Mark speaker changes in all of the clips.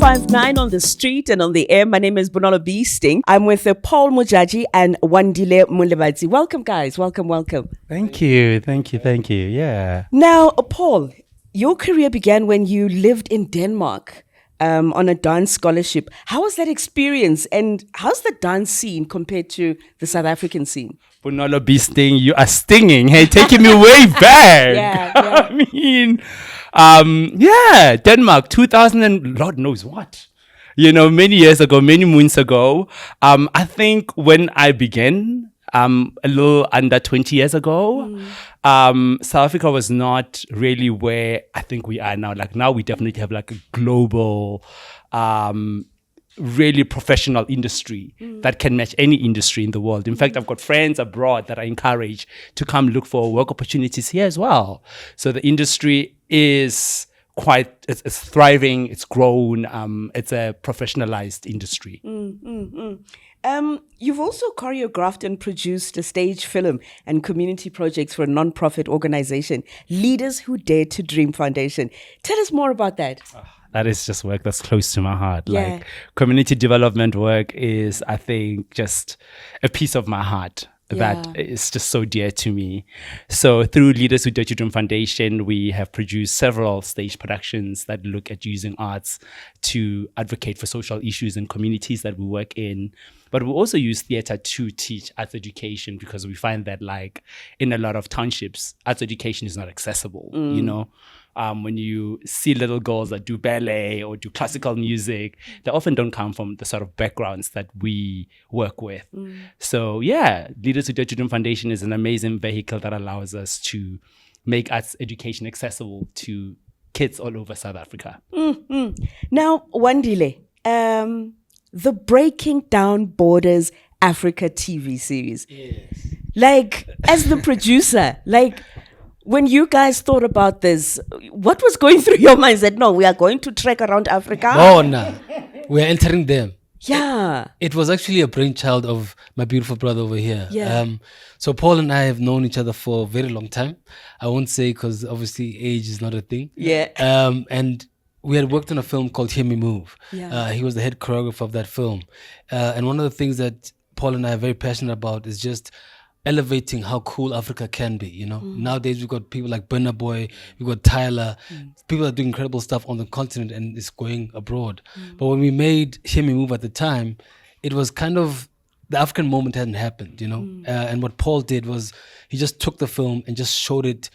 Speaker 1: 105.9 on the street and on the air. My name is Molebatsi. I'm with Paul Modjadji and Wandile Molebatsi. Welcome, guys. Welcome.
Speaker 2: Thank you. Yeah.
Speaker 1: Now, Paul, your career began when you lived in Denmark on a dance scholarship. How was that experience, and how's the dance scene compared to the South African scene?
Speaker 2: Molebatsi, you are stinging. Hey, taking me way back.
Speaker 1: Yeah.
Speaker 2: I mean, Denmark, 2000 and Lord knows what. Many years ago, many moons ago. I think when I began, a little under 20 years ago, South Africa was not really where I think we are now. Like now we definitely have like a global, really professional industry that can match any industry in the world. In fact, I've got friends abroad that I encourage to come look for work opportunities here as well. So the industry is it's thriving, it's grown, it's a professionalized industry.
Speaker 1: You've also choreographed and produced a stage film and community projects for a non-profit organization, Leaders Who Dare to Dream Foundation. Tell us more about that.
Speaker 2: That is just work that's close to my heart.
Speaker 1: Yeah.
Speaker 2: Like community development work is, I think, just a piece of my heart that is just so dear to me. So through Leaders Who Dare to Dream Foundation, we have produced several stage productions that look at using arts to advocate for social issues in communities that we work in. But we also use theater to teach arts education because we find that like in a lot of townships, arts education is not accessible, when you see little girls that do ballet or do classical music, they often don't come from the sort of backgrounds that we work with. So Leaders Who Dare to Dream Foundation is an amazing vehicle that allows us to make arts education accessible to kids all over South Africa.
Speaker 1: Now, Wandile, the Breaking Down Borders Africa TV series.
Speaker 3: Yes.
Speaker 1: Like, as the producer, when you guys thought about this, what was going through your minds that, no, we are going to trek around Africa?
Speaker 3: Oh, no. We are entering them.
Speaker 1: Yeah.
Speaker 3: It was actually a brainchild of my beautiful brother over here.
Speaker 1: Yeah.
Speaker 3: So Paul and I have known each other for a very long time. I won't say because obviously age is not a thing.
Speaker 1: Yeah.
Speaker 3: And we had worked on a film called Hear Me Move.
Speaker 1: Yeah.
Speaker 3: He was the head choreographer of that film. And one of the things that Paul and I are very passionate about is just elevating how cool Africa can be, Nowadays we've got people like Burna Boy, we've got Tyler, people are doing incredible stuff on the continent and it's going abroad. But when we made Hear Me Move at the time, it was kind of, the African moment hadn't happened, and what Paul did was he just took the film and just showed it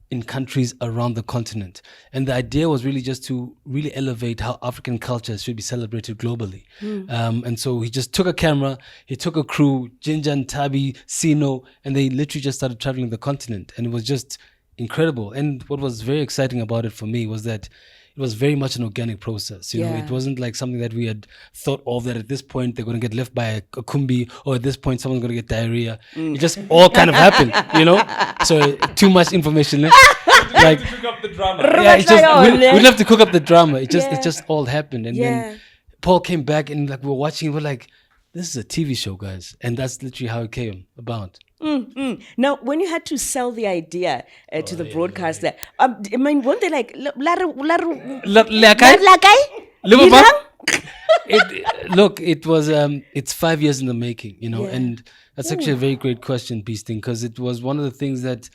Speaker 3: in countries around the continent. And the idea was really just to really elevate how African culture should be celebrated globally. And so he just took a camera, he took a crew, Jinjan, Tabi, Sino, and they literally just started traveling the continent. And it was just incredible. And what was very exciting about it for me was that it was very much an organic process. It wasn't like something that we had thought of that at this point they're going to get left by a kumbi, or at this point someone's going to get diarrhea. It just all kind of happened, So too much information. Like
Speaker 2: to cook up the drama.
Speaker 3: Yeah, it's just we didn't have to cook up the drama. It just all happened. And then Paul came back and like we were watching, we're like, this is a TV show, guys. And that's literally how it came about.
Speaker 1: Now, when you had to sell the idea to the broadcaster, I mean, weren't they like,
Speaker 3: it was, it's 5 years in the making, and that's actually a very great question, Beasting, because it was one of the things that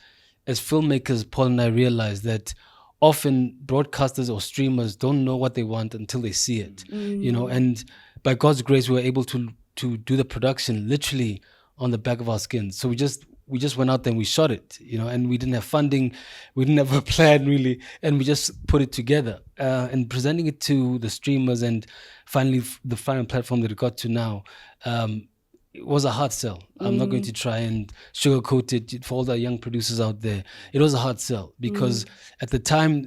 Speaker 3: as filmmakers, Paul and I realized that often broadcasters or streamers don't know what they want until they see it, and by God's grace, we were able to do the production literally on the back of our skins. So we just went out there and we shot it, and we didn't have funding, we didn't have a plan really, and we just put it together and presenting it to the streamers, and finally the final platform that it got to now. It was a hard sell. I'm not going to try and sugarcoat it for all the young producers out there. It was a hard sell because at the time,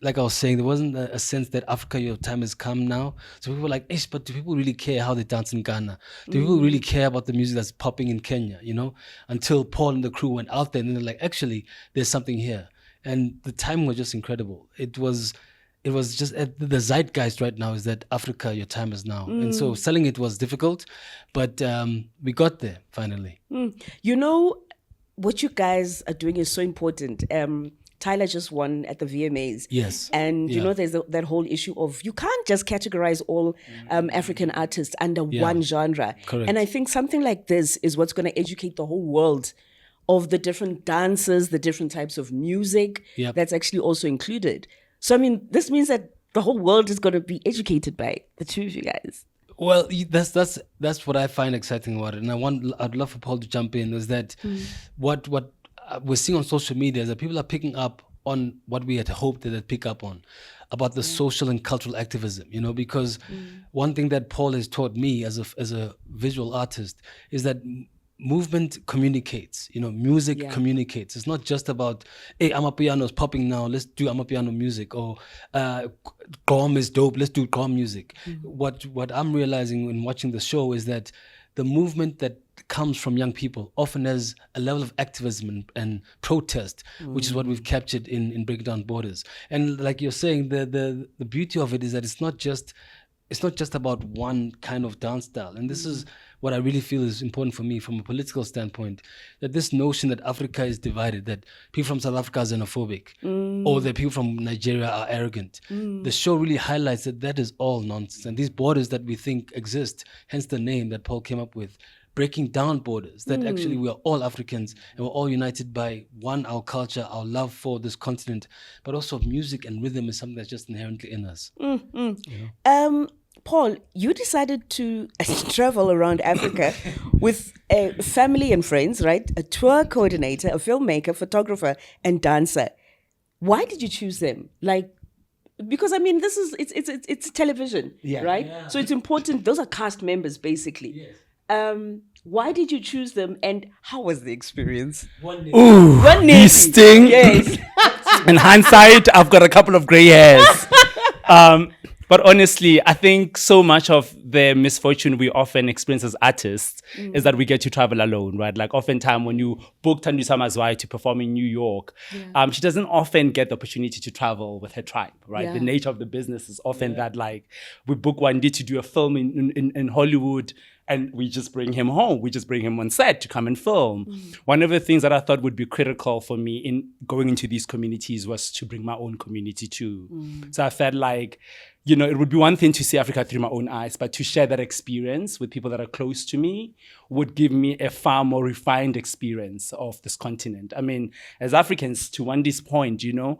Speaker 3: like I was saying, there wasn't a sense that Africa, your time has come now. So people were like, but do people really care how they dance in Ghana? Do people really care about the music that's popping in Kenya, Until Paul and the crew went out there and they're like, actually, there's something here. And the time was just incredible. It was just the zeitgeist right now is that Africa, your time is now. And so selling it was difficult, but we got there finally.
Speaker 1: What you guys are doing is so important. Tyler just won at the VMAs.
Speaker 3: Yes.
Speaker 1: And, you know, there's that whole issue of you can't just categorize all African artists under one genre.
Speaker 3: Correct.
Speaker 1: And I think something like this is what's going to educate the whole world of the different dances, the different types of music that's actually also included. So, I mean, this means that the whole world is going to be educated by the two of you guys.
Speaker 3: Well, that's what I find exciting about it, and I'd love for Paul to jump in. Is that what we're seeing on social media is that people are picking up on what we had hoped that they'd pick up on about the social and cultural activism. You know, because one thing that Paul has taught me as a visual artist is that movement communicates, you know, music communicates. It's not just about, hey, Amapiano is popping now, let's do Amapiano music, or Gqom is dope, let's do Gqom music. What I'm realizing in watching the show is that the movement that comes from young people often has a level of activism and protest, which is what we've captured in Breaking Down Borders. And like you're saying, the beauty of it is that it's not just about one kind of dance style. And this is what I really feel is important for me from a political standpoint, that this notion that Africa is divided, that people from South Africa are xenophobic, or that people from Nigeria are arrogant. The show really highlights that is all nonsense. And these borders that we think exist, hence the name that Paul came up with, breaking down borders, that actually we are all Africans and we're all united by one, our culture, our love for this continent, but also music and rhythm is something that's just inherently in us. You know?
Speaker 1: Paul, you decided to travel around Africa with a family and friends, right? A tour coordinator, a filmmaker, photographer, and dancer. Why did you choose them? Like, because I mean, it's television, right? Yeah. So it's important. Those are cast members, basically. Yes. Why did you choose them, and how was the experience?
Speaker 2: These sting.
Speaker 1: Yes.
Speaker 2: In hindsight, I've got a couple of gray hairs. But honestly, I think so much of the misfortune we often experience as artists is that we get to travel alone, right? Like oftentimes when you book Thandiswa Mazwai to perform in New York, she doesn't often get the opportunity to travel with her tribe, right? Yeah. The nature of the business is often that like we book Wandile to do a film in Hollywood, and we just bring him home. We just bring him on set to come and film. One of the things that I thought would be critical for me in going into these communities was to bring my own community too. So I felt like, you know, it would be one thing to see Africa through my own eyes, but to share that experience with people that are close to me would give me a far more refined experience of this continent. I mean, as Africans, to Wandi's point, you know,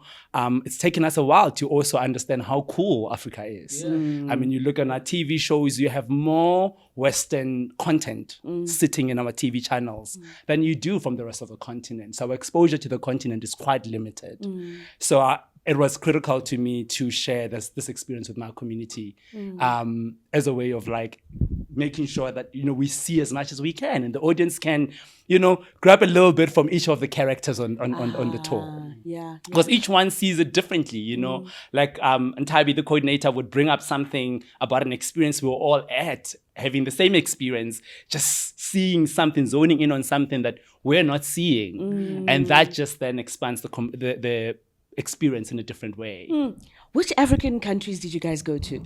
Speaker 2: it's taken us a while to also understand how cool Africa is. I mean, you look on our TV shows, you have more Western content sitting in our TV channels than you do from the rest of the continent. So our exposure to the continent is quite limited. So it was critical to me to share this experience with my community as a way of like making sure that, you know, we see as much as we can and the audience can, you know, grab a little bit from each of the characters on the tour. Because each one sees it differently, you know. Like Ntabi, the coordinator, would bring up something about an experience we were all at, having the same experience, just seeing something, zoning in on something that we're not seeing. And that just then expands the experience in a different way.
Speaker 1: Which African countries did you guys go to?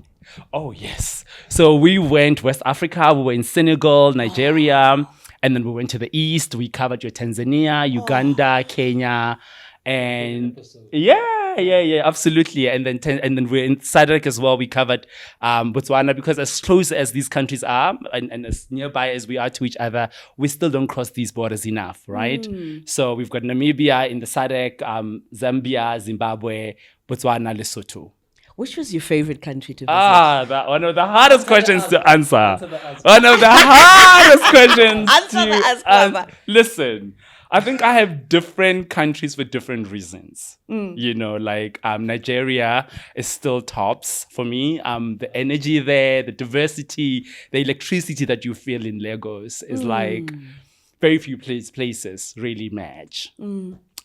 Speaker 2: Oh, yes. So we went West Africa, we were in Senegal, Nigeria, and then we went to the East. We covered your Tanzania, Uganda, Kenya, and absolutely. And then we're in SADC as well. We covered Botswana, because as close as these countries are and as nearby as we are to each other, we still don't cross these borders enough, right? So we've got Namibia in the SADC, Zambia, Zimbabwe, Botswana, Lesotho.
Speaker 1: Which was your favorite country to visit?
Speaker 2: That one of the hardest questions to answer. One of the hardest questions to answer. Listen, I think I have different countries for different reasons. You know, like Nigeria is still tops for me. The energy there, the diversity, the electricity that you feel in Lagos is like very few places really match.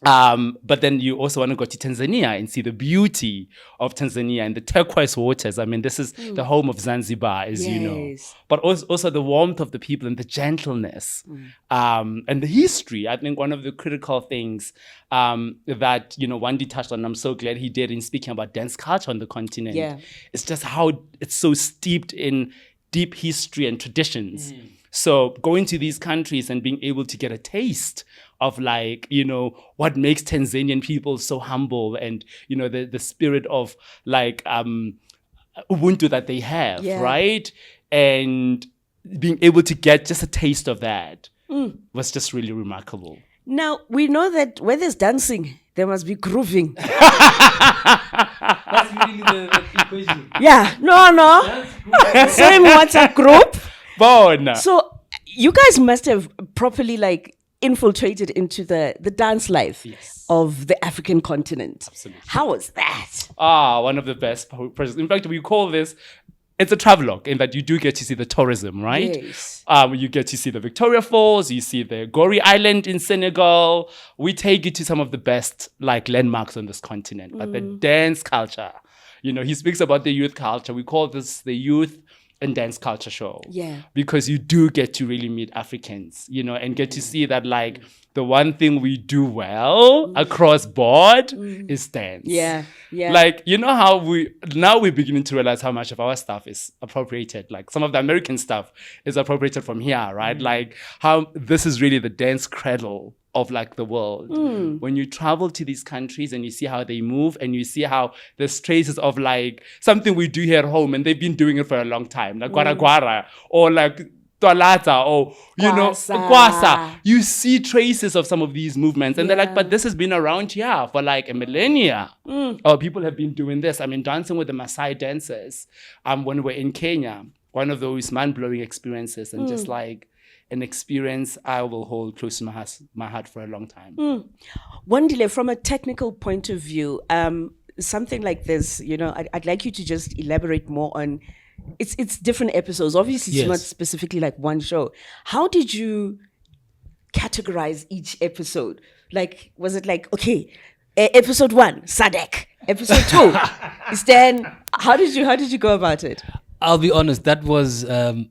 Speaker 2: But then you also want to go to Tanzania and see the beauty of Tanzania and the turquoise waters. I mean, this is the home of Zanzibar, as you know. But also the warmth of the people and the gentleness and the history. I think one of the critical things that, you know, Wandi touched on, I'm so glad he did in speaking about dance culture on the continent. It's just how it's so steeped in deep history and traditions. So going to these countries and being able to get a taste of like, you know, what makes Tanzanian people so humble, and, you know, the spirit of like Ubuntu that they have, right? And being able to get just a taste of that was just really remarkable.
Speaker 1: Now, we know that where there's dancing, there must be grooving.
Speaker 3: That's really the equation.
Speaker 1: Yeah, no. Same WhatsApp group.
Speaker 2: Bon.
Speaker 1: So you guys must have properly like infiltrated into the dance life of the African continent.
Speaker 2: Absolutely.
Speaker 1: How was that?
Speaker 2: One of the best processes. In fact, we call this, it's a travelogue in that you do get to see the tourism, right?
Speaker 1: Yes.
Speaker 2: You get to see the Victoria Falls, you see the Gori Island in Senegal. We take you to some of the best like landmarks on this continent. But the dance culture, you know, he speaks about the youth culture. We call this the youth and dance culture show.
Speaker 1: Yeah.
Speaker 2: Because you do get to really meet Africans, you know, and get to see that like the one thing we do well across board is dance.
Speaker 1: Yeah.
Speaker 2: Like, you know how we're beginning to realize how much of our stuff is appropriated. Like some of the American stuff is appropriated from here, right? Like how this is really the dance cradle of like the world. When you travel to these countries and you see how they move and you see how there's traces of like something we do here at home and they've been doing it for a long time, like gwara gwara or like Tolata or, you know, Kwasa. You see traces of some of these movements and they're like, but this has been around here for like a millennia. Or people have been doing this. I mean, dancing with the Maasai dancers when we're in Kenya, one of those mind-blowing experiences and just like an experience I will hold close to my heart for a long time.
Speaker 1: Wandile, from a technical point of view, something like this, you know, I'd like you to just elaborate more on. It's different episodes. Obviously, it's not specifically like one show. How did you categorize each episode? Like, was it like, okay, episode 1, Sadek, episode 2, is then? How did you go about it?
Speaker 3: I'll be honest. That was the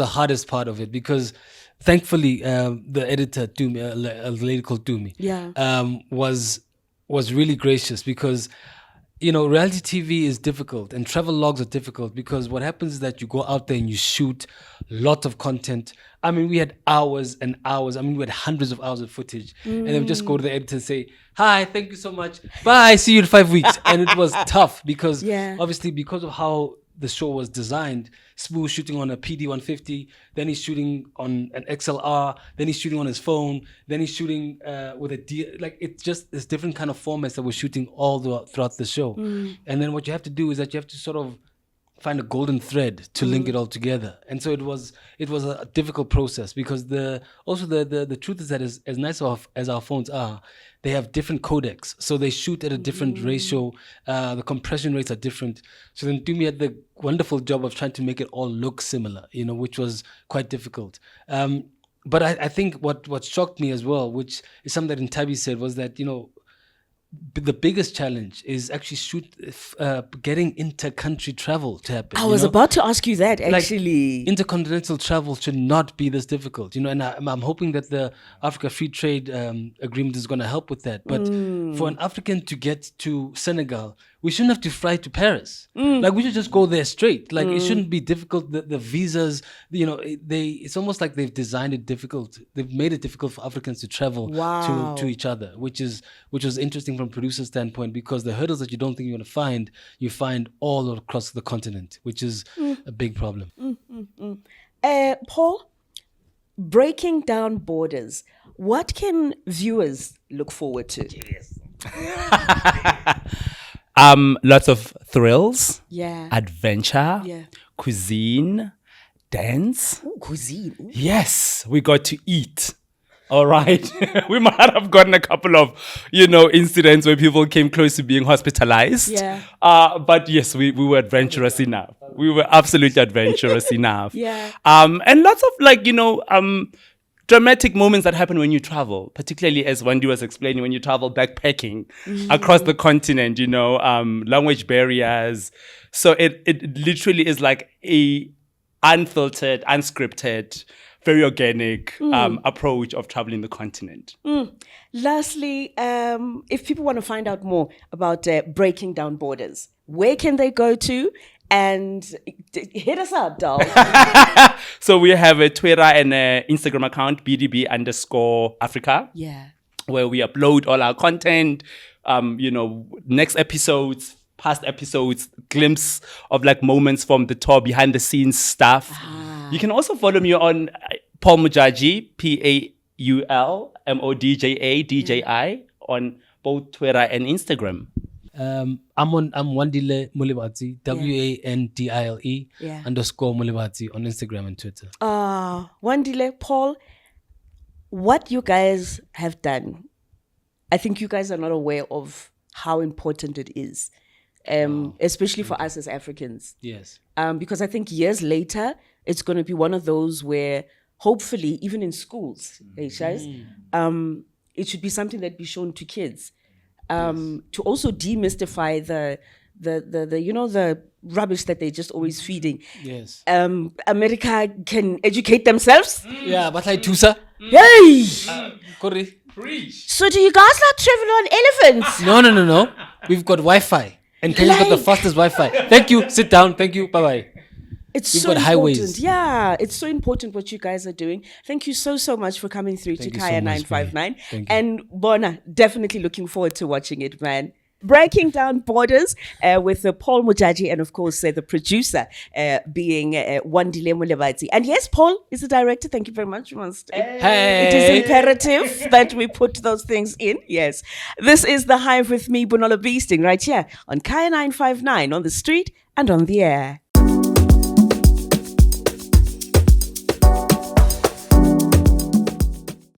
Speaker 3: hardest part of it because thankfully the editor Tumi, a lady called Tumi, was really gracious because, you know, reality TV is difficult and travel logs are difficult because what happens is that you go out there and you shoot lots of content. I mean, we had hours and hours. I mean, we had hundreds of hours of footage. And then we just go to the editor and say, hi, thank you so much. Bye, see you in 5 weeks. And it was tough because obviously because of how the show was designed, Spoo was shooting on a PD-150, then he's shooting on an XLR, then he's shooting on his phone, then he's shooting with a like it's just this different kind of formats that we're shooting all throughout the show. And then what you have to do is that you have to sort of find a golden thread to link it all together. And so it was a difficult process because the truth is that as nice as our phones are, they have different codecs. So they shoot at a different ratio. The compression rates are different. So then Tumi had the wonderful job of trying to make it all look similar, you know, which was quite difficult. But I think what shocked me as well, which is something that Ntabi said, was that, you know, the biggest challenge is actually getting inter-country travel to happen.
Speaker 1: I was about to ask you that, actually.
Speaker 3: Like, intercontinental travel should not be this difficult, you know, and I'm hoping that the Africa Free Trade Agreement is going to help with that. But for an African to get to Senegal, we shouldn't have to fly to Paris. Like, we should just go there straight. Like, it shouldn't be difficult. The visas, you know, it's almost like they've designed it difficult. They've made it difficult for Africans to travel to each other, which was interesting from a producer standpoint because the hurdles that you don't think you're going to find, you find all across the continent, which is a big problem.
Speaker 1: Paul, breaking down borders, what can viewers look forward to?
Speaker 2: Lots of thrills, adventure, cuisine, dance.
Speaker 1: Ooh, cuisine. Ooh.
Speaker 2: Yes, we got to eat. All right. We might have gotten a couple of, you know, incidents where people came close to being hospitalized.
Speaker 1: Yeah.
Speaker 2: But yes, we were adventurous enough. We were absolutely adventurous enough.
Speaker 1: Yeah.
Speaker 2: And lots of like, you know, dramatic moments that happen when you travel, particularly as Wendy was explaining, when you travel backpacking across the continent, you know, language barriers. So it literally is like a unfiltered, unscripted, very organic approach of traveling the continent.
Speaker 1: Lastly, if people want to find out more about breaking down borders, where can they go to? And hit us up, dog.
Speaker 2: So we have a Twitter and a Instagram account, BDB_Africa.
Speaker 1: Yeah.
Speaker 2: Where we upload all our content, next episodes, past episodes, glimpse of like moments from the tour, behind the scenes stuff. You can also follow me on Paul Modjadji, PaulModjadji on both Twitter and Instagram.
Speaker 3: I'm Wandile Molebatsi, WANDILE _Molebatsi on Instagram and Twitter.
Speaker 1: Wandile, Paul, what you guys have done, I think you guys are not aware of how important it is, especially for us as Africans.
Speaker 3: Yes.
Speaker 1: Because I think years later, it's going to be one of those where hopefully, even in schools, it should be something that be shown to kids. To also demystify the rubbish that they're just always feeding.
Speaker 3: Yes.
Speaker 1: America can educate themselves.
Speaker 3: Yeah, but like Tusa.
Speaker 1: Hey!
Speaker 3: Corey.
Speaker 1: So do you guys not travel on elephants?
Speaker 3: No. We've got Wi-Fi. And Kenya's got the fastest Wi-Fi. Thank you. Sit down. Thank you. Bye-bye.
Speaker 1: It's
Speaker 3: We've
Speaker 1: so
Speaker 3: got
Speaker 1: important.
Speaker 3: highways.
Speaker 1: Yeah, it's so important what you guys are doing. Thank you so much for coming through to
Speaker 3: Thank you
Speaker 1: Kaya
Speaker 3: so much,
Speaker 1: 959.
Speaker 3: Thank you.
Speaker 1: And Bona, definitely looking forward to watching it, man. Breaking down borders with Paul Modjadji and, of course, the producer being Wandile Molebatsi. And yes, Paul is the director. Thank you very much.
Speaker 3: Hey.
Speaker 1: It is imperative that we put those things in. Yes. This is The Hive with me, Bunola Beasting, right here on Kaya 959, on the street and on the air.